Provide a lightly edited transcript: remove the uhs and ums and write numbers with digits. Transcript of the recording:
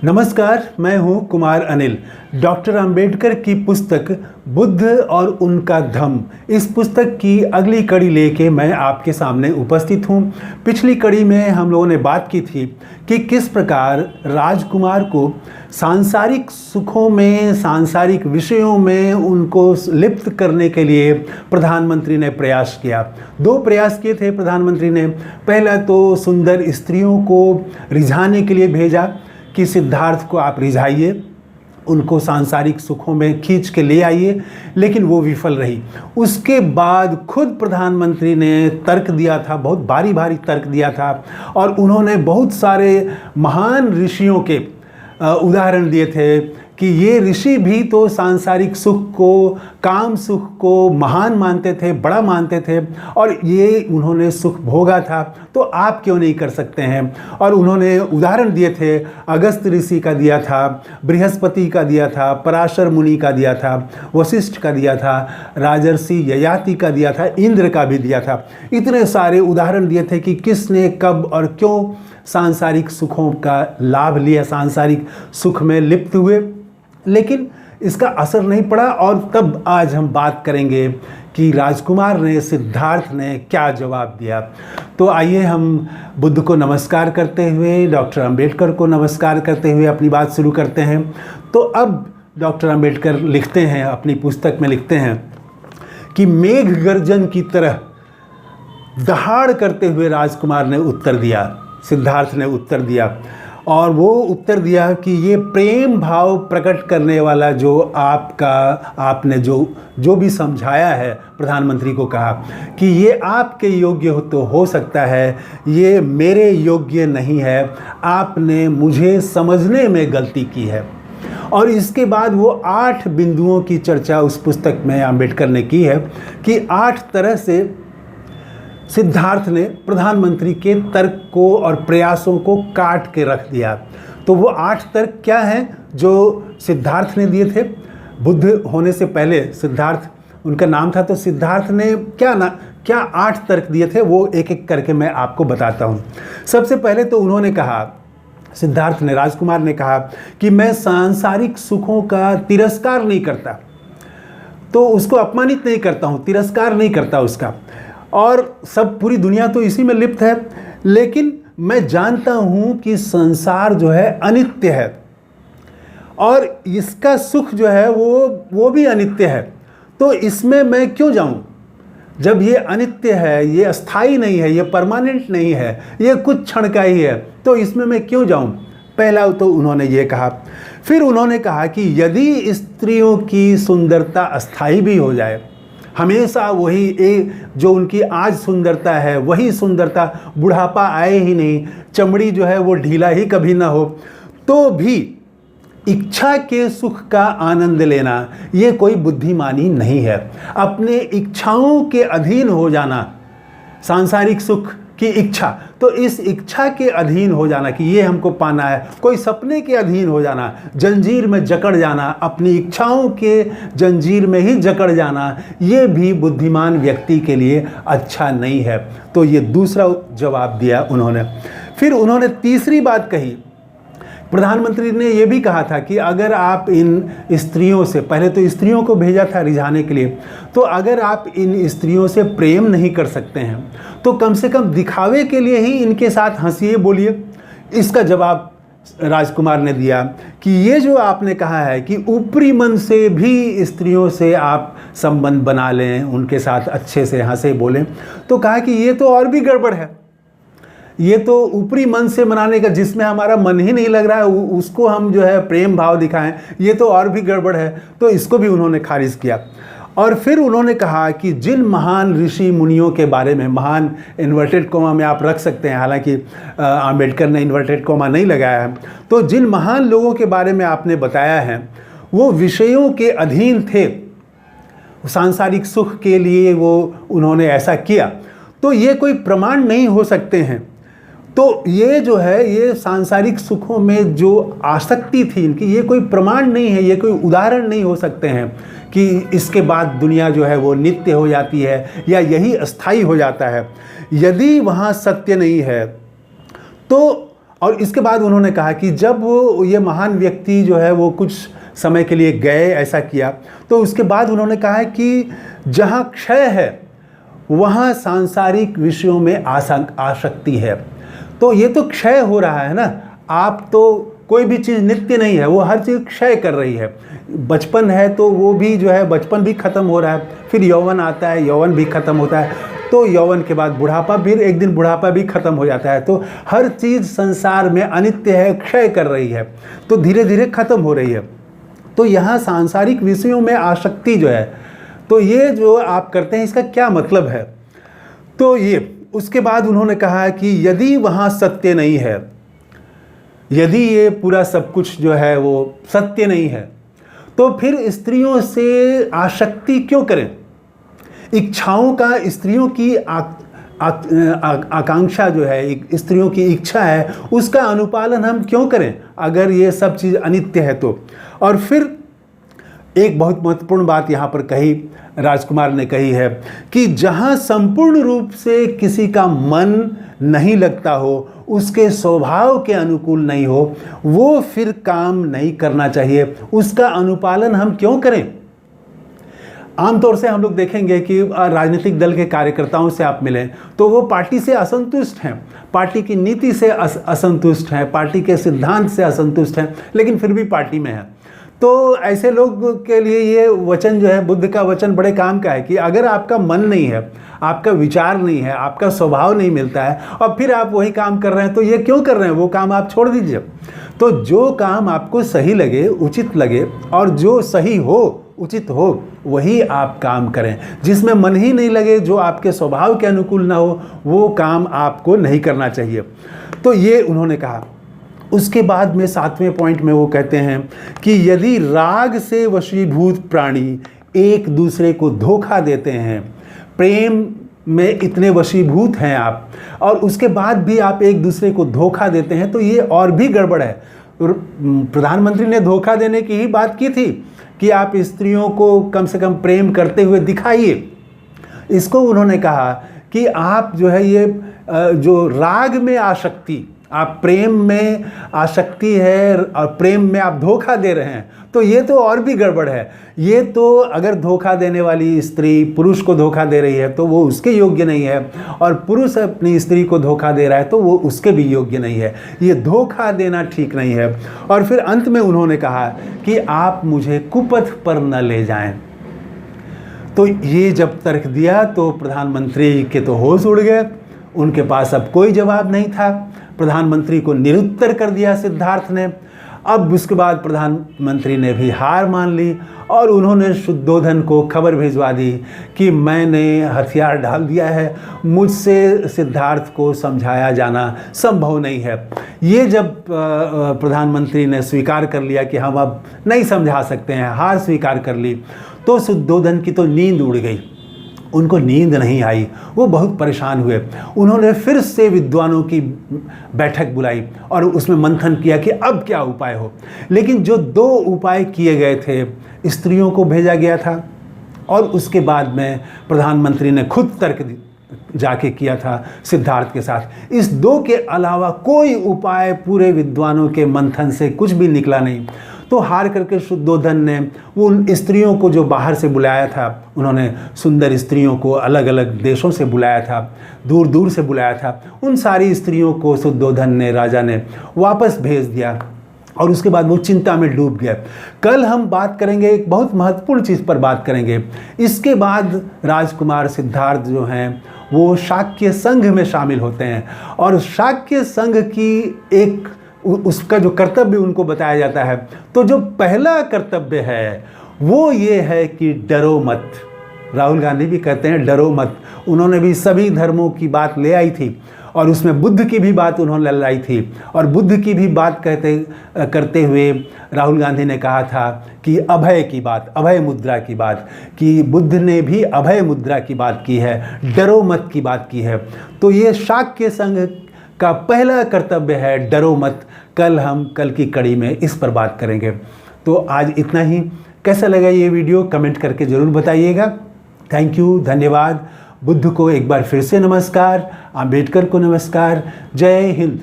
नमस्कार, मैं हूं कुमार अनिल। डॉक्टर अंबेडकर की पुस्तक बुद्ध और उनका धम्म, इस पुस्तक की अगली कड़ी लेके मैं आपके सामने उपस्थित हूं। पिछली कड़ी में हम लोगों ने बात की थी कि किस प्रकार राजकुमार को सांसारिक सुखों में, सांसारिक विषयों में उनको लिप्त करने के लिए प्रधानमंत्री ने प्रयास किया। दो प्रयास किए थे प्रधानमंत्री ने। पहला तो सुंदर स्त्रियों को रिझाने के लिए भेजा कि सिद्धार्थ को आप रिझाइए, उनको सांसारिक सुखों में खींच के ले आइए, लेकिन वो विफल रही। उसके बाद खुद प्रधानमंत्री ने तर्क दिया था, बहुत भारी भारी तर्क दिया था, और उन्होंने बहुत सारे महान ऋषियों के उदाहरण दिए थे कि ये ऋषि भी तो सांसारिक सुख को, काम सुख को महान मानते थे, बड़ा मानते थे, और ये उन्होंने सुख भोगा था, तो आप क्यों नहीं कर सकते हैं। और उन्होंने उदाहरण दिए थे, अगस्त ऋषि का दिया था, बृहस्पति का दिया था, पराशर मुनि का दिया था, वशिष्ठ का दिया था, राजर्षि ययाति का दिया था, इंद्र का भी दिया था। इतने सारे उदाहरण दिए थे कि किसने कब और क्यों सांसारिक सुखों का लाभ लिया, सांसारिक सुख में लिप्त हुए, लेकिन इसका असर नहीं पड़ा। और तब आज हम बात करेंगे कि राजकुमार ने, सिद्धार्थ ने क्या जवाब दिया। तो आइए हम बुद्ध को नमस्कार करते हुए, डॉक्टर अंबेडकर को नमस्कार करते हुए अपनी बात शुरू करते हैं। तो अब डॉक्टर अंबेडकर लिखते हैं, अपनी पुस्तक में लिखते हैं कि मेघ गर्जन की तरह दहाड़ करते हुए राजकुमार ने उत्तर दिया, सिद्धार्थ ने उत्तर दिया, और वो उत्तर दिया कि ये प्रेम भाव प्रकट करने वाला जो आपने जो भी समझाया है, प्रधानमंत्री को कहा कि ये आपके योग्य तो हो सकता है, ये मेरे योग्य नहीं है, आपने मुझे समझने में गलती की है। और इसके बाद वो 8 बिंदुओं की चर्चा उस पुस्तक में अंबेडकर ने की है कि 8 तरह से सिद्धार्थ ने प्रधानमंत्री के तर्क को और प्रयासों को काट के रख दिया। तो वो 8 तर्क क्या हैं जो सिद्धार्थ ने दिए थे। बुद्ध होने से पहले सिद्धार्थ उनका नाम था, तो सिद्धार्थ ने क्या 8 तर्क दिए थे, वो एक एक करके मैं आपको बताता हूँ। सबसे पहले तो उन्होंने कहा, सिद्धार्थ ने, राजकुमार ने कहा कि मैं सांसारिक सुखों का तिरस्कार नहीं करता, तो उसको अपमानित नहीं करता हूँ, तिरस्कार नहीं करता उसका, और सब पूरी दुनिया तो इसी में लिप्त है, लेकिन मैं जानता हूँ कि संसार जो है अनित्य है, और इसका सुख जो है वो भी अनित्य है। तो इसमें मैं क्यों जाऊँ, जब ये अनित्य है, ये अस्थाई नहीं है, ये परमानेंट नहीं है, ये कुछ क्षण का ही है, तो इसमें मैं क्यों जाऊँ। पहला तो उन्होंने ये कहा। फिर उन्होंने कहा कि यदि स्त्रियों की सुंदरता अस्थाई भी हो जाए, हमेशा वही जो उनकी आज सुंदरता है वही सुंदरता, बुढ़ापा आए ही नहीं, चमड़ी जो है वो ढीला ही कभी ना हो, तो भी इच्छा के सुख का आनंद लेना ये कोई बुद्धिमानी नहीं है। अपने इच्छाओं के अधीन हो जाना, सांसारिक सुख की इच्छा, तो इस इच्छा के अधीन हो जाना कि ये हमको पाना है, कोई सपने के अधीन हो जाना, जंजीर में जकड़ जाना, अपनी इच्छाओं के जंजीर में ही जकड़ जाना, ये भी बुद्धिमान व्यक्ति के लिए अच्छा नहीं है। तो ये दूसरा जवाब दिया उन्होंने। फिर उन्होंने तीसरी बात कही, प्रधानमंत्री ने यह भी कहा था कि अगर आप इन स्त्रियों से, पहले तो स्त्रियों को भेजा था रिझाने के लिए, तो अगर आप इन स्त्रियों से प्रेम नहीं कर सकते हैं तो कम से कम दिखावे के लिए ही इनके साथ हंसिए, बोलिए। इसका जवाब राजकुमार ने दिया कि ये जो आपने कहा है कि ऊपरी मन से भी स्त्रियों से आप संबंध बना लें, उनके साथ अच्छे से हंसे बोलें, तो कहा कि ये तो और भी गड़बड़ है। ये तो ऊपरी मन से मनाने का, जिसमें हमारा मन ही नहीं लग रहा है, उसको हम जो है प्रेम भाव दिखाएं, ये तो और भी गड़बड़ है। तो इसको भी उन्होंने खारिज किया। और फिर उन्होंने कहा कि जिन महान ऋषि मुनियों के बारे में, महान इन्वर्टेड कोमा में आप रख सकते हैं, हालांकि आम्बेडकर ने इन्वर्टेड कोमा नहीं लगाया है, तो जिन महान लोगों के बारे में आपने बताया है वो विषयों के अधीन थे, सांसारिक सुख के लिए वो उन्होंने ऐसा किया, तो ये कोई प्रमाण नहीं हो सकते हैं। तो ये जो है, ये सांसारिक सुखों में जो आसक्ति थी इनकी, ये कोई प्रमाण नहीं है, ये कोई उदाहरण नहीं हो सकते हैं कि इसके बाद दुनिया जो है वो नित्य हो जाती है या यही अस्थाई हो जाता है। यदि वहाँ सत्य नहीं है तो और इसके बाद उन्होंने कहा कि जब वो ये महान व्यक्ति जो है वो कुछ समय के लिए गए, ऐसा किया, तो उसके बाद उन्होंने कहा कि जहाँ क्षय है वहाँ सांसारिक विषयों में आसक्ति है। तो ये तो क्षय हो रहा है ना, आप तो कोई भी चीज़ नित्य नहीं है, वो हर चीज़ क्षय कर रही है। बचपन है तो वो भी जो है बचपन भी ख़त्म हो रहा है, फिर यौवन आता है, यौवन भी ख़त्म होता है, तो यौवन के बाद बुढ़ापा, फिर एक दिन बुढ़ापा भी ख़त्म हो जाता है। तो हर चीज़ संसार में अनित्य है, क्षय कर रही है, तो धीरे धीरे ख़त्म हो रही है। तो यहाँ सांसारिक विषयों में आसक्ति जो है, तो ये जो आप करते हैं इसका क्या मतलब है? तो ये उसके बाद उन्होंने कहा कि यदि वहाँ सत्य नहीं है, यदि ये पूरा सब कुछ जो है वो सत्य नहीं है, तो फिर स्त्रियों से आसक्ति क्यों करें? इच्छाओं का, स्त्रियों की आकांक्षा जो है, एक स्त्रियों की इच्छा है, उसका अनुपालन हम क्यों करें अगर ये सब चीज़ अनित्य है तो? और फिर एक बहुत महत्वपूर्ण बात यहाँ पर कही, राजकुमार ने कही है कि जहाँ संपूर्ण रूप से किसी का मन नहीं लगता हो, उसके स्वभाव के अनुकूल नहीं हो, वो फिर काम नहीं करना चाहिए, उसका अनुपालन हम क्यों करें? आमतौर से हम लोग देखेंगे कि राजनीतिक दल के कार्यकर्ताओं से आप मिलें तो वो पार्टी से असंतुष्ट हैं, पार्टी की नीति से असंतुष्ट हैं, पार्टी के सिद्धांत से असंतुष्ट हैं, लेकिन फिर भी पार्टी में हैं। तो ऐसे लोग के लिए ये वचन जो है, बुद्ध का वचन, बड़े काम का है कि अगर आपका मन नहीं है, आपका विचार नहीं है, आपका स्वभाव नहीं मिलता है और फिर आप वही काम कर रहे हैं, तो ये क्यों कर रहे हैं? वो काम आप छोड़ दीजिए। तो जो काम आपको सही लगे, उचित लगे और जो सही हो, उचित हो, वही आप काम करें। जिसमें मन ही नहीं लगे, जो आपके स्वभाव के अनुकूल ना हो, वो काम आपको नहीं करना चाहिए। तो ये उन्होंने कहा। उसके बाद में 7वें पॉइंट में वो कहते हैं कि यदि राग से वशीभूत प्राणी एक दूसरे को धोखा देते हैं, प्रेम में इतने वशीभूत हैं आप, और उसके बाद भी आप एक दूसरे को धोखा देते हैं, तो ये और भी गड़बड़ है। प्रधानमंत्री ने धोखा देने की ही बात की थी कि आप स्त्रियों को कम से कम प्रेम करते हुए दिखाइए। इसको उन्होंने कहा कि आप जो है ये जो राग में आसक्ति, आप प्रेम में आसक्ति है और प्रेम में आप धोखा दे रहे हैं, तो ये तो और भी गड़बड़ है। ये तो अगर धोखा देने वाली स्त्री पुरुष को धोखा दे रही है तो वो उसके योग्य नहीं है, और पुरुष अपनी स्त्री को धोखा दे रहा है तो वो उसके भी योग्य नहीं है। ये धोखा देना ठीक नहीं है। और फिर अंत में उन्होंने कहा कि आप मुझे कुपथ पर न ले जाएं। तो ये जब तर्क दिया तो प्रधानमंत्री के तो होश उड़ गए, उनके पास अब कोई जवाब नहीं था। प्रधानमंत्री को निरुत्तर कर दिया सिद्धार्थ ने। अब उसके बाद प्रधानमंत्री ने भी हार मान ली और उन्होंने शुद्धोधन को खबर भिजवा दी कि मैंने हथियार डाल दिया है, मुझसे सिद्धार्थ को समझाया जाना संभव नहीं है। ये जब प्रधानमंत्री ने स्वीकार कर लिया कि हम अब नहीं समझा सकते हैं, हार स्वीकार कर ली, तो शुद्धोधन की तो नींद उड़ गई। उनको नींद नहीं आई, वो बहुत परेशान हुए। उन्होंने फिर से विद्वानों की बैठक बुलाई और उसमें मंथन किया कि अब क्या उपाय हो। लेकिन जो 2 उपाय किए गए थे, स्त्रियों को भेजा गया था और उसके बाद में प्रधानमंत्री ने खुद तर्क जाके किया था सिद्धार्थ के साथ। इस 2 के अलावा कोई उपाय पूरे विद्वानों के मंथन से कुछ भी निकला नहीं। तो हार करके शुद्धोधन ने उन स्त्रियों को जो बाहर से बुलाया था, उन्होंने सुंदर स्त्रियों को अलग अलग देशों से बुलाया था, दूर दूर से बुलाया था, उन सारी स्त्रियों को शुद्धोधन ने, राजा ने वापस भेज दिया और उसके बाद वो चिंता में डूब गया। कल हम बात करेंगे, एक बहुत महत्वपूर्ण चीज़ पर बात करेंगे। इसके बाद राजकुमार सिद्धार्थ जो हैं वो शाक्य संघ में शामिल होते हैं और शाक्य संघ की एक उसका जो कर्तव्य उनको बताया जाता है। तो जो पहला कर्तव्य है वो ये है कि डरो मत। राहुल गांधी भी कहते हैं डरो मत। उन्होंने भी सभी धर्मों की बात ले आई थी और उसमें बुद्ध की भी बात उन्होंने लाई थी, और बुद्ध की भी बात करते हुए राहुल गांधी ने कहा था कि अभय की बात, अभय मुद्रा की बात, कि बुद्ध ने भी अभय मुद्रा की बात की है, डरो मत की बात की है। तो ये शाक्य संघ का पहला कर्तव्य है डरो मत। कल की कड़ी में इस पर बात करेंगे। तो आज इतना ही। कैसा लगा ये वीडियो कमेंट करके ज़रूर बताइएगा। थैंक यू, धन्यवाद। बुद्ध को एक बार फिर से नमस्कार, आम्बेडकर को नमस्कार। जय हिंद।